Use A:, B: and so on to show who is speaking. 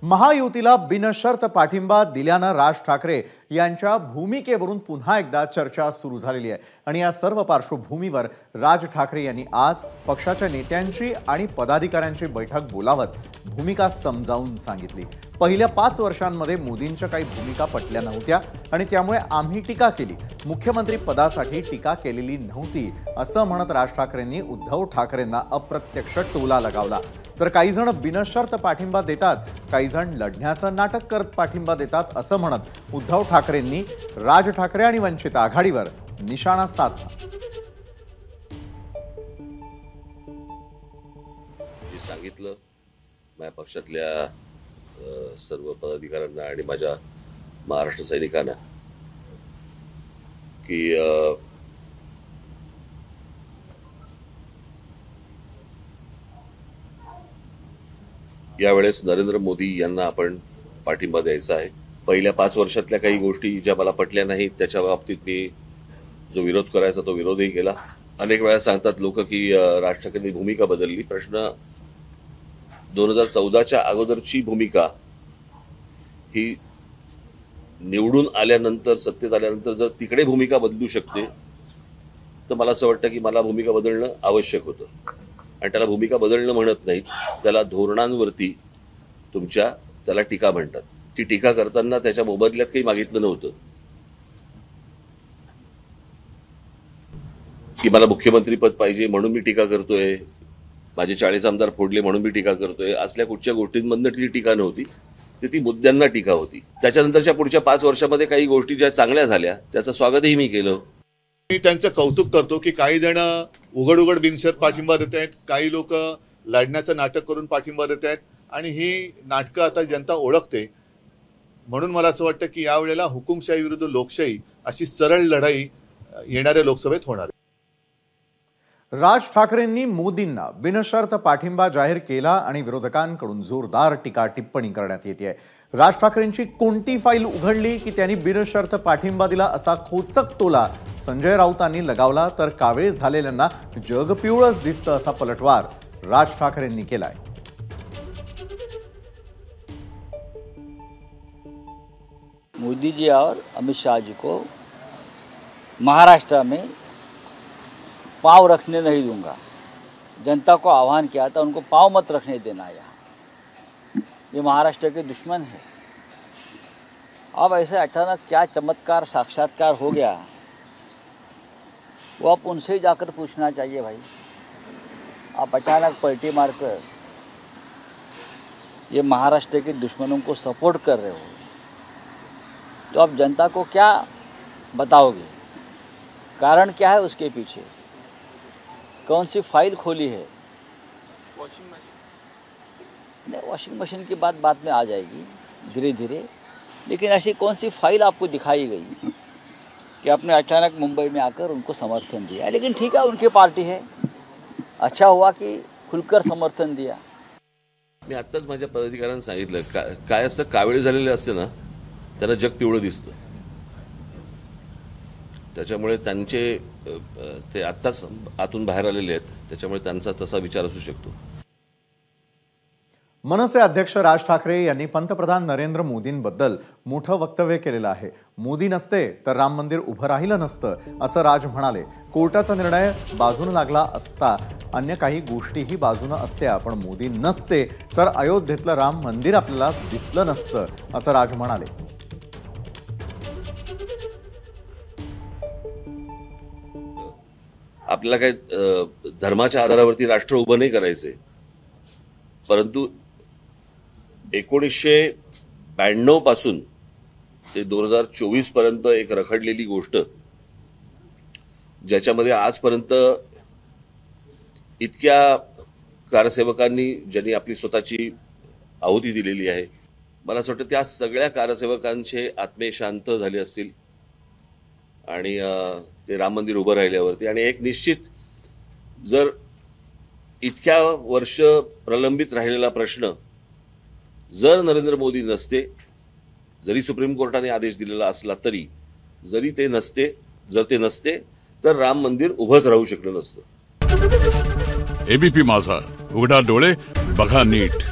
A: महायुतीला बिनशर्त पाठिंबा दिल्यानं राज ठाकरे यांच्या भूमिकेवरून पुन्हा एकदा चर्चा सुरू झालेली आहे आणि या सर्व पार्श्वभूमीवर राज ठाकरे यांनी आज पक्षाच्या नेत्यांची आणि पदाधिकाऱ्यांची बैठक बोलावत भूमिका समजावून सांगितली। पहिल्या 5 वर्षांमध्ये मोदींच्या काही भूमिका पटल्या नव्हत्या आणि त्यामुळे आम्ही टीका केली। मुख्यमंत्री पदासाठी टीका केलेली नव्हती असं म्हणत राज ठाकरेंनी उद्धव ठाकरेंना अप्रत्यक्ष टोला लगावला। तर काही जण बिनशर्त पाठिंबा देतात, काही जण लढण्याचं नाटक करत पाठिंबा देतात असं म्हणत उद्धव ठाकरेंनी राज ठाकरे आणि वंचित आघाडीवर निशाणा साधला।
B: मी सांगितलं माझ्या पक्षातल्या सर्व पदाधिकाऱ्यांना आणि माझ्या महाराष्ट्र सैनिकांना की यावेळेस नरेंद्र मोदी यांना आपण पाठिंबा द्यायचा आहे। पहिल्या 5 वर्षातल्या काही गोष्टी ज्या मला पटल्या नाहीत त्याच्या बाबतीत मी जो विरोध करायचा तो विरोधही केला। अनेक वेळा सांगतात लोक की राज ठाकरेंनी भूमिका बदलली। प्रश्न 2014च्या अगोदरची भूमिका ही निवडून आल्यानंतर सत्तेत आल्यानंतर जर तिकडे भूमिका बदलू शकते तर मला असं वाटतं की मला भूमिका बदलणं आवश्यक होतं आणि त्याला भूमिका बदलणं म्हणत नाहीत, त्याला धोरणांवरती त्याला टीका म्हणतात। ती टीका करताना त्याच्या मोबदल्यात काही मागितलं नव्हतं की मला मुख्यमंत्री पद पाहिजे म्हणून मी टीका करतोय, माझे 40 आमदार फोडले म्हणून मी टीका करतोय, असल्या कुठच्या गोष्टींमधनं ती टीका नव्हती, ती मुद्द्यांना टीका होती। त्याच्यानंतरच्या पुढच्या 5 वर्षामध्ये काही गोष्टी ज्या चांगल्या झाल्या त्याचं स्वागतही मी केलं।
C: मी त्यांचं कौतुक करतो की काही जण उघड उघड बिनशर्त पाठिंबा देत आहेत, काही लोक लढण्याचं नाटक करून पाठिंबा देत आहेत आणि ही नाटकं आता जनता ओळखते। म्हणून मला असं वाटतं की यावेळेला हुकुमशाही विरुद्ध लोकशाही अशी सरळ लढाई येणाऱ्या लोकसभेत होणार आहे।
A: राज ठाकरेंनी मोदींना बिनशर्त पाठिंबा जाहीर केला आणि विरोधकांकडून जोरदार टीका टिप्पणी करण्यात येते। राज ठाकरेंची कोणती फाईल उघडली की त्यांनी बिनशर्त पाठिंबा दिला असा खोचक टोला संजय राऊतांनी लगावला तर कावेळ झालेल्यांना जग पिवळच दिसतं असा पलटवार राज ठाकरेंनी केलाय।
D: मोदी जी और अमित शाह जी को महाराष्ट्र में पांव रखने नहीं दूंगा। जनता को आह्वान किया था उनको पांव मत रखने देना। यहाँ ये महाराष्ट्र के दुश्मन है। अब ऐसे अचानक क्या चमत्कार साक्षात्कार हो गया वो आप उनसे ही जाकर पूछना चाहिए भाई। आप अचानक पलटी मारकर ये महाराष्ट्र के दुश्मनों को सपोर्ट कर रहे हो तो आप जनता को क्या बताओगे? कारण क्या है उसके पीछे? कौन सी फाइल खोली है? वॉशिंग मशीन की बात बाद में आ जाएगी धीरे धीरे, लेकिन ऐसी कौन सी फाइल आपको दिखाई गई कि आपने अचानक मुंबई में आकर उनको समर्थन दिया? लेकिन ठीक है, उनकी पार्टी है, अच्छा हुआ कि खुलकर समर्थन दिया।
B: मी आत्ताच माझ्या पदाधिकाऱ्यांना सांगितलं काय असतं, कावेळ झालेले असते ना त्यांना जग पिवळं दिसतं, त्याच्यामुळे ते आत्ताच आतून बाहेर आलेले आहेत, त्याच्यामुळे त्यांचा तसा विचार असू शकतो।
A: मनसे अध्यक्ष राज ठाकरे यांनी पंतप्रधान नरेंद्र मोदींबद्दल मोठं वक्तव्य केलेलं आहे। मोदी नसते तर राम मंदिर उभं राहिलं नसतं असं राज म्हणाले। कोर्टाचा निर्णय बाजूने लागला असता अन्य काही गोष्टीही बाजूने असत्या, पण मोदी नसते तर अयोध्येतलं राम मंदिर आपल्याला दिसलं नसतं असं राज म्हणाले।
B: आपल्याला काय धर्माच्या आधारावरती राष्ट्र उभं नाही करायचे, परंतु 1992 पासून ते 2024 पर्यंत एक रखडलेली गोष्ट ज्याच्यामध्ये आजपर्यंत इतक्या कारसेवकांनी ज्यांनी आपली स्वतःची आहुती दिलेली आहे, मला असं वाटतं त्या सगळ्या कारसेवकांचे आत्मे शांत झाले असतील आणि ते राम मंदिर उभं राहिल्यावरती आणि एक निश्चित जर इतक्या वर्ष प्रलंबित राहिलेला प्रश्न जर नरेंद्र मोदी नसते, जरी सुप्रीम कोर्टाने आदेश दिलेला असला तरी जर ते नसते तर राम मंदिर उभंच राहू शकलं नसतं।
E: एबीपी माझा, उघडा डोळे बघा नीट।